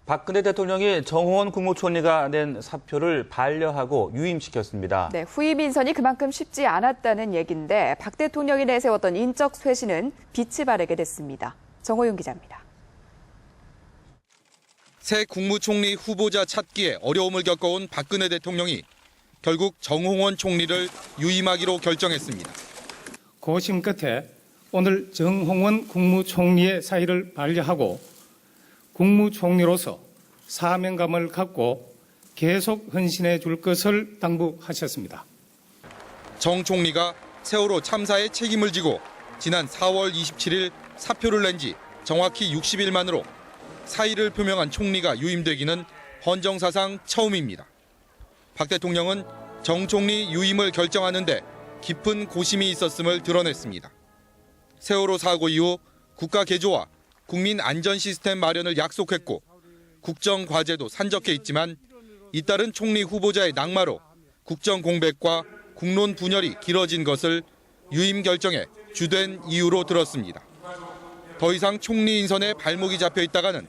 박근혜 대통령이 정홍원 국무총리가 낸 사표를 반려하고 유임시켰습니다. 네, 후임 인선이 그만큼 쉽지 않았다는 얘기인데 박 대통령이 내세웠던 인적 쇄신은 빛이 바래게 됐습니다. 정호윤 기자입니다. 새 국무총리 후보자 찾기에 어려움을 겪어온 박근혜 대통령이 결국 정홍원 총리를 유임하기로 결정했습니다. 고심 끝에 오늘 정홍원 국무총리의 사의를 반려하고 국무총리로서 사명감을 갖고 계속 헌신해 줄 것을 당부하셨습니다. 정 총리가 세월호 참사의 책임을 지고 지난 4월 27일 사표를 낸 지 정확히 60일 만으로 사의를 표명한 총리가 유임되기는 헌정사상 처음입니다. 박 대통령은 정 총리 유임을 결정하는데 깊은 고심이 있었음을 드러냈습니다. 세월호 사고 이후 국가 개조와 국민 안전 시스템 마련을 약속했고 국정 과제도 산적해 있지만 잇따른 총리 후보자의 낙마로 국정 공백과 국론 분열이 길어진 것을 유임 결정의 주된 이유로 들었습니다. 더 이상 총리 인선에 발목이 잡혀 있다가는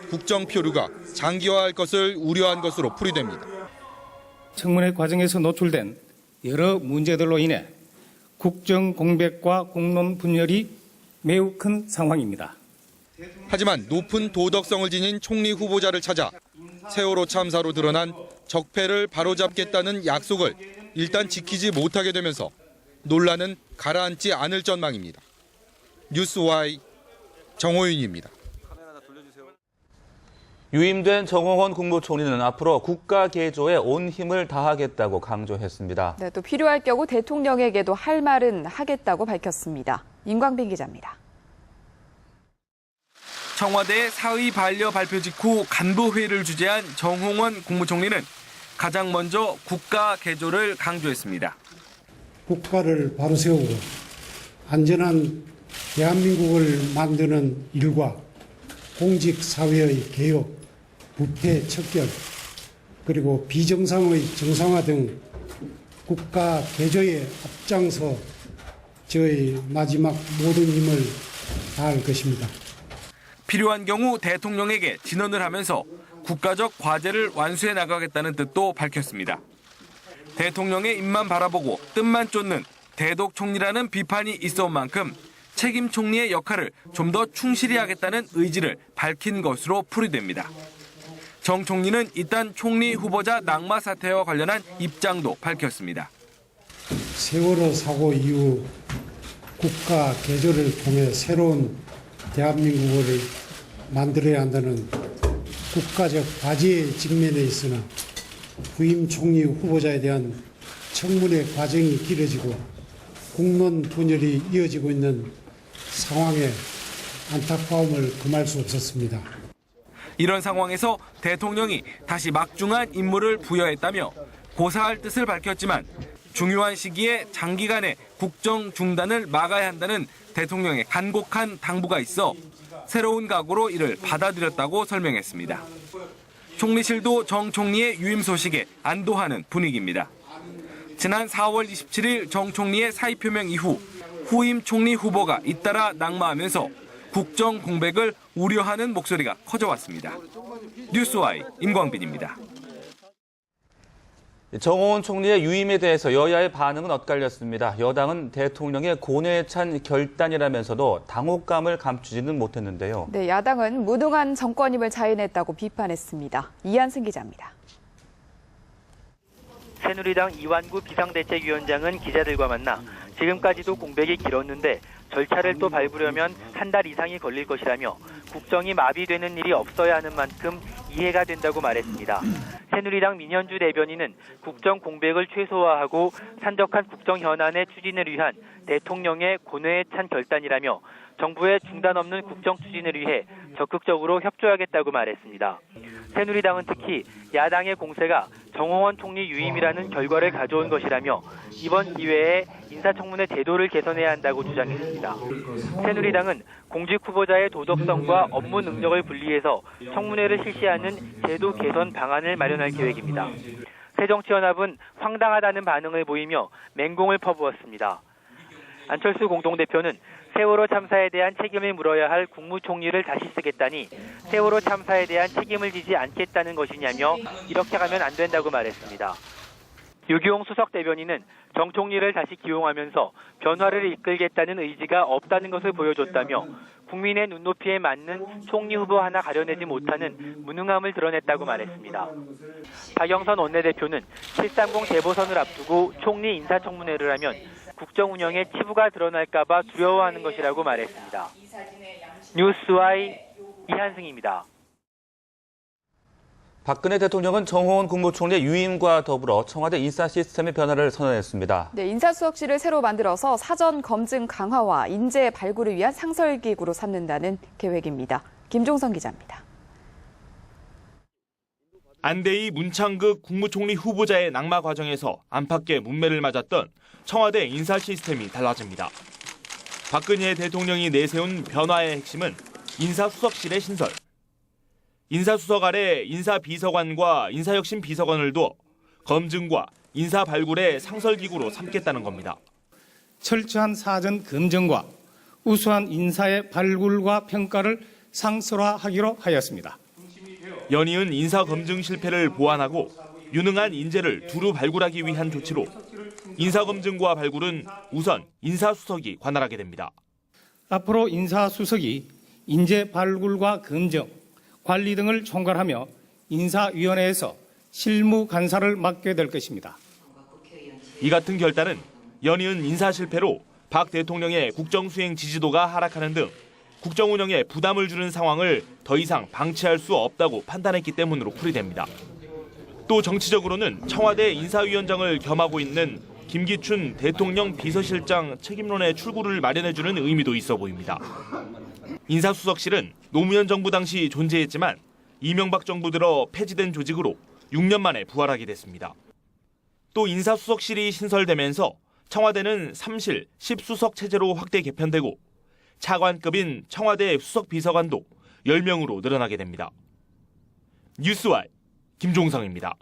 국정 표류가 장기화할 것을 우려한 것으로 풀이됩니다. 청문회 과정에서 노출된 여러 문제들로 인해 국정 공백과 국론 분열이 매우 큰 상황입니다. 하지만 높은 도덕성을 지닌 총리 후보자를 찾아 세월호 참사로 드러난 적폐를 바로잡겠다는 약속을 일단 지키지 못하게 되면서 논란은 가라앉지 않을 전망입니다. 뉴스와이 정호윤입니다. 유임된 정홍원 국무총리는 앞으로 국가 개조에 온 힘을 다하겠다고 강조했습니다. 네, 또 필요할 경우 대통령에게도 할 말은 하겠다고 밝혔습니다. 임광빈 기자입니다. 청와대 사의 반려 발표 직후 간부회의를 주재한 정홍원 국무총리는 가장 먼저 국가 개조를 강조했습니다. 국가를 바로 세우고 안전한 대한민국을 만드는 일과 공직사회의 개혁, 부패 척결, 그리고 비정상의 정상화 등 국가 개조에 앞장서 저의 마지막 모든 힘을 다할 것입니다. 필요한 경우 대통령에게 진언을 하면서 국가적 과제를 완수해 나가겠다는 뜻도 밝혔습니다. 대통령의 입만 바라보고 뜻만 쫓는 대독 총리라는 비판이 있어온 만큼 책임 총리의 역할을 좀 더 충실히 하겠다는 의지를 밝힌 것으로 풀이됩니다. 정 총리는 일단 총리 후보자 낙마 사태와 관련한 입장도 밝혔습니다. 세월호 사고 이후 국가 개조를 통해 새로운 대한민국을 만들어야 한다는 국가적 과제에 직면해 있으나 후임 총리 후보자에 대한 청문회 과정이 길어지고 국론 분열이 이어지고 있는 상황에 안타까움을 금할 수 없었습니다. 이런 상황에서 대통령이 다시 막중한 임무를 부여했다며 고사할 뜻을 밝혔지만 중요한 시기에 장기간의 국정 중단을 막아야 한다는 대통령의 간곡한 당부가 있어 새로운 각오로 이를 받아들였다고 설명했습니다. 총리실도 정 총리의 유임 소식에 안도하는 분위기입니다. 지난 4월 27일 정 총리의 사의 표명 이후 후임 총리 후보가 잇따라 낙마하면서 국정 공백을 우려하는 목소리가 커져왔습니다. 뉴스와이 임광빈입니다. 정홍원 총리의 유임에 대해서 여야의 반응은 엇갈렸습니다. 여당은 대통령의 고뇌에 찬 결단이라면서도 당혹감을 감추지는 못했는데요. 네, 야당은 무능한 정권임을 자인했다고 비판했습니다. 이한승 기자입니다. 새누리당 이완구 비상대책위원장은 기자들과 만나 지금까지도 공백이 길었는데 절차를 또 밟으려면 한 달 이상이 걸릴 것이라며 국정이 마비되는 일이 없어야 하는 만큼 이해가 된다고 말했습니다. 새누리당 민현주 대변인은 국정 공백을 최소화하고 산적한 국정 현안의 추진을 위한 대통령의 고뇌에 찬 결단이라며 정부의 중단 없는 국정 추진을 위해 적극적으로 협조하겠다고 말했습니다. 새누리당은 특히 야당의 공세가 정홍원 총리 유임이라는 결과를 가져온 것이라며 이번 기회에 인사청문회 제도를 개선해야 한다고 주장했습니다. 새누리당은 공직 후보자의 도덕성과 업무 능력을 분리해서 청문회를 실시하는 제도 개선 방안을 마련할 계획입니다. 새정치연합은 황당하다는 반응을 보이며 맹공을 퍼부었습니다. 안철수 공동대표는 세월호 참사에 대한 책임을 물어야 할 국무총리를 다시 쓰겠다니 세월호 참사에 대한 책임을 지지 않겠다는 것이냐며 이렇게 가면 안 된다고 말했습니다. 유기용 수석 대변인은 정 총리를 다시 기용하면서 변화를 이끌겠다는 의지가 없다는 것을 보여줬다며 국민의 눈높이에 맞는 총리 후보 하나 가려내지 못하는 무능함을 드러냈다고 말했습니다. 박영선 원내대표는 730 재보선을 앞두고 총리 인사청문회를 하면 국정 운영에 치부가 드러날까 봐 두려워하는 것이라고 말했습니다. 뉴스와이 이한승입니다. 박근혜 대통령은 정호원 국무총리의 유임과 더불어 청와대 인사 시스템의 변화를 선언했습니다. 네, 인사수석실을 새로 만들어서 사전 검증 강화와 인재 발굴을 위한 상설기구로 삼는다는 계획입니다. 김종선 기자입니다. 안대희 문창극 국무총리 후보자의 낙마 과정에서 안팎의 문매를 맞았던 청와대 인사 시스템이 달라집니다. 박근혜 대통령이 내세운 변화의 핵심은 인사수석실의 신설. 인사수석 아래 인사비서관과 인사혁신 비서관을 두어 검증과 인사발굴의 상설기구로 삼겠다는 겁니다. 철저한 사전 검증과 우수한 인사의 발굴과 평가를 상설화하기로 하였습니다. 연이은 인사검증 실패를 보완하고 유능한 인재를 두루 발굴하기 위한 조치로 인사검증과 발굴은 우선 인사수석이 관할하게 됩니다. 앞으로 인사수석이 인재 발굴과 검증, 관리 등을 총괄하며 인사위원회에서 실무 간사를 맡게 될 것입니다. 이 같은 결단은 연이은 인사 실패로 박 대통령의 국정수행 지지도가 하락하는 등 국정 운영에 부담을 주는 상황을 더 이상 방치할 수 없다고 판단했기 때문으로 풀이됩니다. 또 정치적으로는 청와대 인사위원장을 겸하고 있는 김기춘 대통령 비서실장 책임론의 출구를 마련해주는 의미도 있어 보입니다. 인사수석실은 노무현 정부 당시 존재했지만 이명박 정부 들어 폐지된 조직으로 6년 만에 부활하게 됐습니다. 또 인사수석실이 신설되면서 청와대는 3실 10수석 체제로 확대 개편되고 차관급인 청와대 수석비서관도 10명으로 늘어나게 됩니다. 뉴스와이 김종성입니다.